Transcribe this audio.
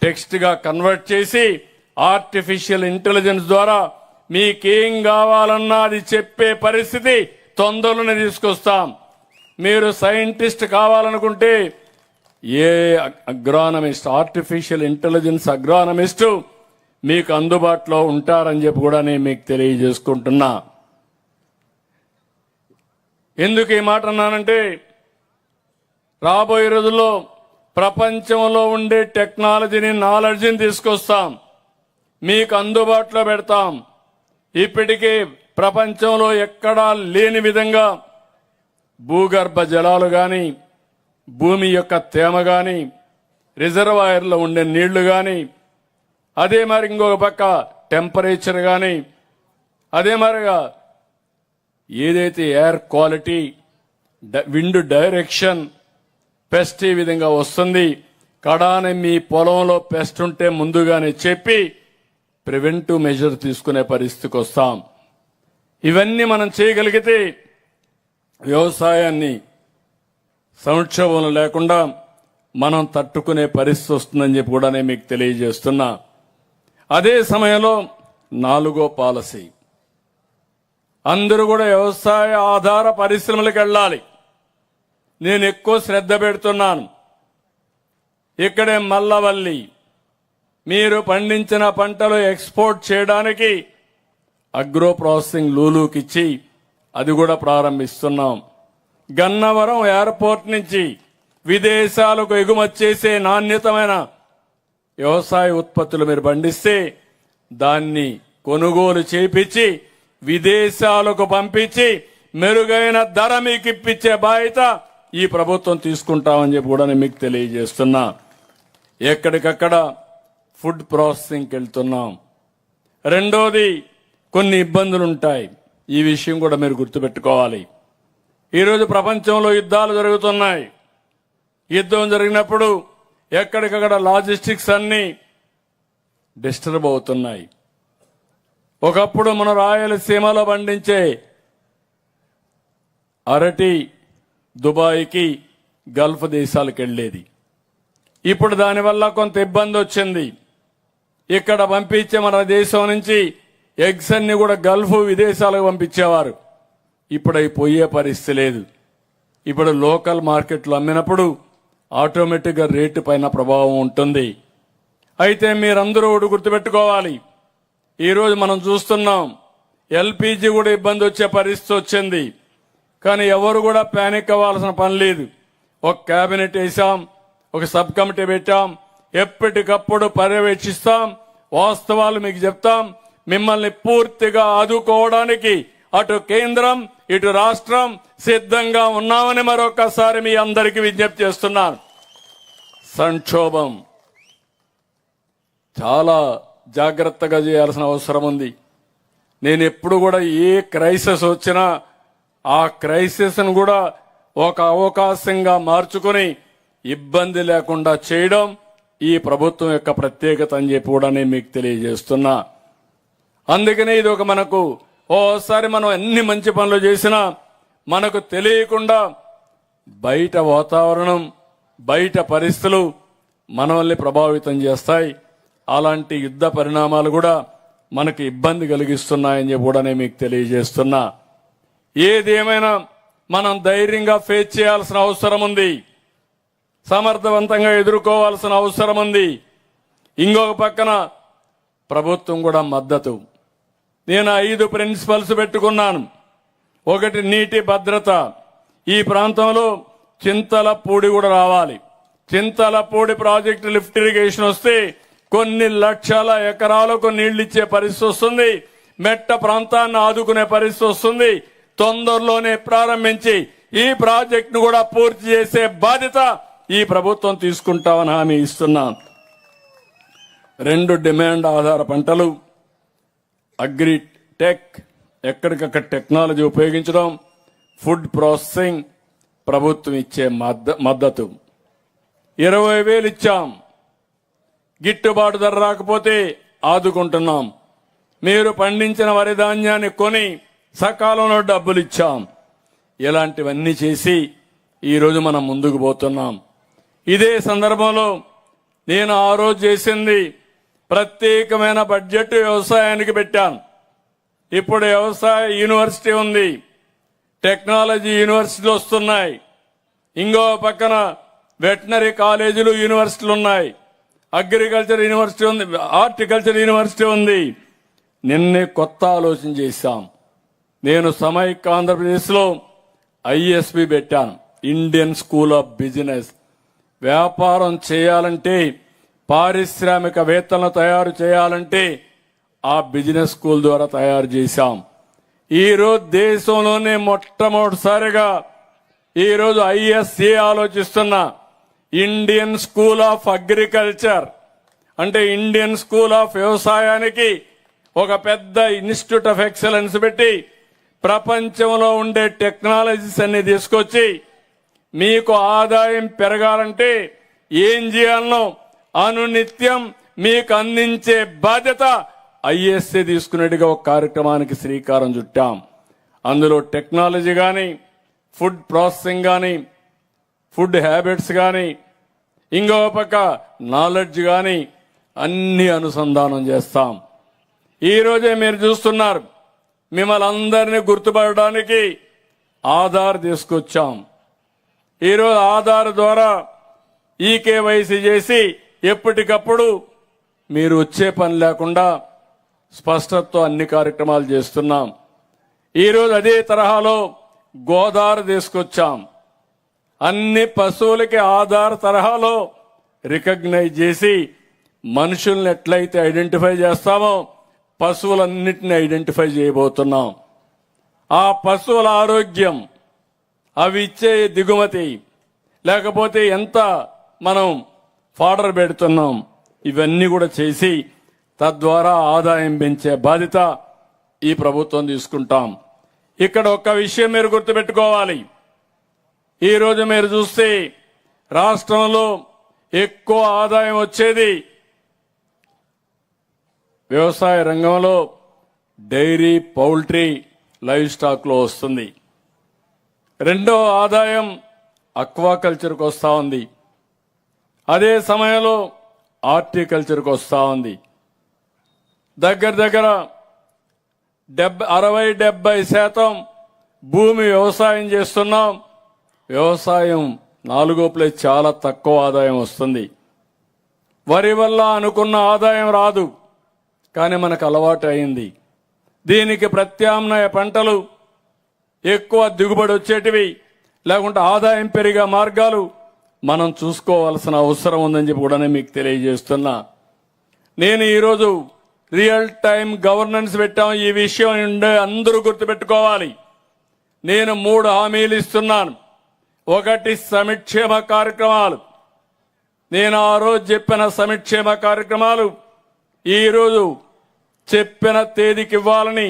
టెక్స్ట్గా convert చేసి artificial intelligence ద్వారా మీకేం కావాలన్నా అది చెప్పే పరిస్థితి తొందరలోనే తీసుకొస్తాం. మీరు సైంటిస్ట్ కావాలనుకుంటే ఏ అగ్రానమిస్ట్, ఆర్టిఫిషియల్ ఇంటెలిజెన్స్ అగ్రానమిస్టు మీకు అందుబాటులో ఉంటారని చెప్పి కూడా నేను మీకు తెలియజేసుకుంటున్నా. ఎందుకు ఈ మాట అన్నానంటే రాబోయే రోజుల్లో ప్రపంచంలో ఉండే టెక్నాలజీని, నాలెడ్జిని తీసుకొస్తాం, మీకు అందుబాటులో పెడతాం. ఇప్పటికే ప్రపంచంలో ఎక్కడా లేని విధంగా భూగర్భ జలాలు కానీ, భూమి యొక్క తేమ కానీ, రిజర్వాయర్లో ఉండే నీళ్లు కానీ, అదే మరి ఇంకొక పక్క టెంపరేచర్ కానీ, అదే మరిగా ఏదైతే air quality, wind direction, pest ఈ విధంగా వస్తుంది. కడాని మీ పొలంలో పెస్ట్ ఉంటే ముందుగానే చెప్పి ప్రివెంటివ్ మెజర్ తీసుకునే పరిస్థితికి వస్తాం. ఇవన్నీ మనం చేయగలిగితే వ్యవసాయాన్ని సంక్షోభం లేకుండా మనం తట్టుకునే పరిస్థితి వస్తుందని చెప్పి కూడా నేను మీకు తెలియజేస్తున్నా. అదే సమయంలో 4వ పాలసీ, అందరూ కూడా వ్యవసాయ ఆధార పరిశ్రమలకు వెళ్ళాలి. నేను ఎక్కువ శ్రద్ధ పెడుతున్నాను. ఇక్కడే మల్లవల్లి మీరు పండించిన పంటలు ఎక్స్పోర్ట్ చేయడానికి అగ్రో ప్రాసెసింగ్ లూలుకిచ్చి అది కూడా ప్రారంభిస్తున్నాం. గన్నవరం ఎయిర్పోర్ట్ నుంచి విదేశాలకు ఎగుమతి చేసే నాణ్యతమైన వ్యవసాయ ఉత్పత్తులు మీరు పండిస్తే దాన్ని కొనుగోలు చేపించి విదేశాలకు పంపించి మెరుగైన ధర మీకు ఇప్పించే బాధ్యత ఈ ప్రభుత్వం తీసుకుంటామని చెప్పి కూడా నేను మీకు తెలియజేస్తున్నా. ఎక్కడికక్కడ ఫుడ్ ప్రాసెసింగ్కి వెళ్తున్నాం. రెండోది, కొన్ని ఇబ్బందులు ఉంటాయి. ఈ విషయం కూడా మీరు గుర్తుపెట్టుకోవాలి. ఈరోజు ప్రపంచంలో యుద్ధాలు జరుగుతున్నాయి. యుద్ధం జరిగినప్పుడు ఎక్కడికక్కడ లాజిస్టిక్స్ అన్ని డిస్టర్బ్ అవుతున్నాయి. ఒకప్పుడు మన రాయలసీమలో పండించే అరటి దుబాయ్కి, గల్ఫ్ దేశాలకు వెళ్లేది. ఇప్పుడు దానివల్ల కొంత ఇబ్బంది వచ్చింది. ఇక్కడ పంపించే మన దేశం నుంచి ఎగ్స్ అన్ని కూడా గల్ఫ్ విదేశాలకు పంపించేవారు. ఇప్పుడు అవి పోయే పరిస్థితి లేదు. ఇప్పుడు లోకల్ మార్కెట్లో అమ్మినప్పుడు ఆటోమేటిక్గా రేటు పైన ప్రభావం ఉంటుంది. అయితే మీరందరూ ఒకటి గుర్తుపెట్టుకోవాలి. ఈరోజు మనం చూస్తున్నాం ఎల్పీజీ కూడా ఇబ్బంది వచ్చే పరిస్థితి వచ్చింది. కానీ ఎవరు కూడా ప్యానిక్ అవ్వాల్సిన పని లేదు. ఒక కేబినెట్ వేసాం, ఒక సబ్ కమిటీ పెట్టాం, ఎప్పటికప్పుడు పర్యవేక్షిస్తాం, వాస్తవాలు మీకు చెప్తాం. మిమ్మల్ని పూర్తిగా ఆదుకోవడానికి అటు కేంద్రం ఇటు రాష్ట్రం సిద్ధంగా ఉన్నామని మరొకసారి మీ అందరికీ విజ్ఞప్తి చేస్తున్నాను. సంక్షోభం చాలా జాగ్రత్తగా చేయాల్సిన అవసరం ఉంది. నేను ఎప్పుడు కూడా ఏ క్రైసిస్ వచ్చినా ఆ క్రైసిస్ ను కూడా ఒక అవకాశంగా మార్చుకుని ఇబ్బంది లేకుండా చేయడం ఈ ప్రభుత్వం యొక్క ప్రత్యేకత అని చెప్పి కూడా నేను మీకు తెలియజేస్తున్నా. అందుకనే ఇది ఒక మనకు ఓసారి మనం ఎన్ని మంచి పనులు చేసినా మనకు తెలియకుండా బయట వాతావరణం, బయట పరిస్థితులు మనల్ని ప్రభావితం చేస్తాయి. అలాంటి యుద్ధ పరిణామాలు కూడా మనకు ఇబ్బంది కలిగిస్తున్నాయని చెప్పి కూడా నేను మీకు తెలియజేస్తున్నా. ఏదేమైనా మనం ధైర్యంగా ఫేస్ చేయాల్సిన అవసరం ఉంది. సమర్థవంతంగా ఎదుర్కోవాల్సిన అవసరం ఉంది. ఇంకొక పక్కన ప్రభుత్వం కూడా మద్దతు. నేను 5 ప్రిన్సిపల్స్ పెట్టుకున్నాను. ఒకటి, నీటి భద్రత. ఈ ప్రాంతంలో చింతలపూడి కూడా రావాలి. చింతలపూడి ప్రాజెక్టు లిఫ్ట్ ఇరిగేషన్ వస్తే కొన్ని లక్షల ఎకరాలకు నీళ్లు ఇచ్చే పరిస్థితి వస్తుంది. మెట్ట ప్రాంతాన్ని ఆదుకునే పరిస్థితి వస్తుంది. తొందరలోనే ప్రారంభించి ఈ ప్రాజెక్టును కూడా పూర్తి చేసే బాధ్యత ఈ ప్రభుత్వం తీసుకుంటామని హామీ ఇస్తున్నాం. 2 డిమాండ్ ఆధార పంటలు, అగ్రి టెక్, ఎక్కడికక్కడ టెక్నాలజీ ఉపయోగించడం, ఫుడ్ ప్రాసెసింగ్, ప్రభుత్వం ఇచ్చే మద్దతు 20,000 ఇచ్చాం. గిట్టుబాటు ధర రాకపోతే ఆదుకుంటున్నాం. మీరు పండించిన వరి ధాన్యాన్ని కొని సకాలంలో డబ్బులు ఇచ్చాం. ఇలాంటివన్నీ చేసి ఈరోజు మనం ముందుకు పోతున్నాం. ఇదే సందర్భంలో నేను ఆ రోజు చేసింది ప్రత్యేకమైన బడ్జెట్ వ్యవసాయానికి పెట్టాను. ఇప్పుడు వ్యవసాయ యూనివర్సిటీ ఉంది, టెక్నాలజీ యూనివర్సిటీలు వస్తున్నాయి, ఇంకో పక్కన వెటనరీ కాలేజీలు యూనివర్సిటీలు ఉన్నాయి, అగ్రికల్చర్ యూనివర్సిటీ ఉంది, హార్టికల్చర్ యూనివర్సిటీ ఉంది. నిన్నే కొత్త ఆలోచన చేశాం. నేను సమైక్య ఆంధ్రప్రదేశ్లో ఐఎస్బి పెట్టాను, ఇండియన్ స్కూల్ ఆఫ్ బిజినెస్. వ్యాపారం చేయాలంటే, పారిశ్రామికవేత్తలను తయారు చేయాలంటే ఆ బిజినెస్ స్కూల్ ద్వారా తయారు చేశాం. ఈరోజు దేశంలోనే మొట్టమొదటిసారిగా ఈరోజు ఐఎస్ఏ ఆలోచిస్తున్న ఇండియన్ స్కూల్ ఆఫ్ అగ్రికల్చర్, అంటే ఇండియన్ స్కూల్ ఆఫ్ వ్యవసాయానికి ఒక పెద్ద ఇన్స్టిట్యూట్ ఆఫ్ ఎక్సలెన్స్ పెట్టి ప్రపంచంలో ఉండే టెక్నాలజీస్ అన్ని తీసుకొచ్చి మీకు ఆదాయం పెరగాలంటే ఏం చేయాలనో అనునిత్యం మీకు అందించే బాధ్యత ఐఎస్ఏ తీసుకునేట్టుగా ఒక కార్యక్రమానికి శ్రీకారం చుట్టాం. అందులో టెక్నాలజీ కానీ, ఫుడ్ ప్రాసెసింగ్ కానీ, ఫుడ్ హ్యాబిట్స్ కానీ, ఇంకో పక్క నాలెడ్జ్ కానీ అన్ని అనుసంధానం చేస్తాం. ఈ రోజే మీరు చూస్తున్నారు, మిమ్మల్ని అందరినీ గుర్తుపడడానికి ఆధార్ తీసుకొచ్చాం. ఈరోజు ఆధార్ ద్వారా ఈకేవైసీ చేసి ఎప్పటికప్పుడు మీరు వచ్చే పని లేకుండా స్పష్టతతో అన్ని కార్యక్రమాలు చేస్తున్నాం. ఈరోజు అదే తరహాలో గోదావరి తీసుకొచ్చాం. అన్ని పశువులకి ఆధార్ తరహాలో రికగ్నైజ్ చేసి మనుషుల్ని ఎట్లయితే ఐడెంటిఫై చేస్తామో పశువులన్నిటిని ఐడెంటిఫై చేయబోతున్నాం. ఆ పశువుల ఆరోగ్యం, అవి ఇచ్చే దిగుమతి, లేకపోతే ఎంత మనం ఫాడర్ పెడుతున్నాం, ఇవన్నీ కూడా చేసి తద్వారా ఆదాయం పెంచే బాధ్యత ఈ ప్రభుత్వం తీసుకుంటాం. ఇక్కడ ఒక్క విషయం మీరు గుర్తుపెట్టుకోవాలి. ఈరోజు మీరు చూస్తే రాష్ట్రంలో ఎక్కువ ఆదాయం వచ్చేది వ్యవసాయ రంగంలో డైరీ, పౌల్ట్రీ, లైవ్ స్టాక్ లో వస్తుంది. రెండో ఆదాయం అక్వాకల్చర్కి వస్తా ఉంది. అదే సమయంలో హార్టికల్చర్కి వస్తా ఉంది. దగ్గర 60-70% భూమి వ్యవసాయం చేస్తున్నాం. వ్యవసాయం 4వ ప్లేస్, చాలా తక్కువ ఆదాయం వస్తుంది. వరి వల్ల అనుకున్న ఆదాయం రాదు, కానీ మనకు అలవాటు అయింది. దీనికి ప్రత్యామ్నాయ పంటలు ఎక్కువ దిగుబడి వచ్చేటివి, లేకుంటే ఆదాయం పెరిగే మార్గాలు మనం చూసుకోవాల్సిన అవసరం ఉందని చెప్పి కూడా మీకు తెలియజేస్తున్నా. నేను ఈరోజు రియల్ టైం గవర్నెన్స్ పెట్టాం. ఈ విషయం అందరూ గుర్తుపెట్టుకోవాలి. నేను 3 హామీలు ఇస్తున్నాను. ఒకటి, సంక్షేమ కార్యక్రమాలు. నేను ఆ రోజు చెప్పిన సంక్షేమ కార్యక్రమాలు ఈరోజు చెప్పిన తేదీకి ఇవ్వాలని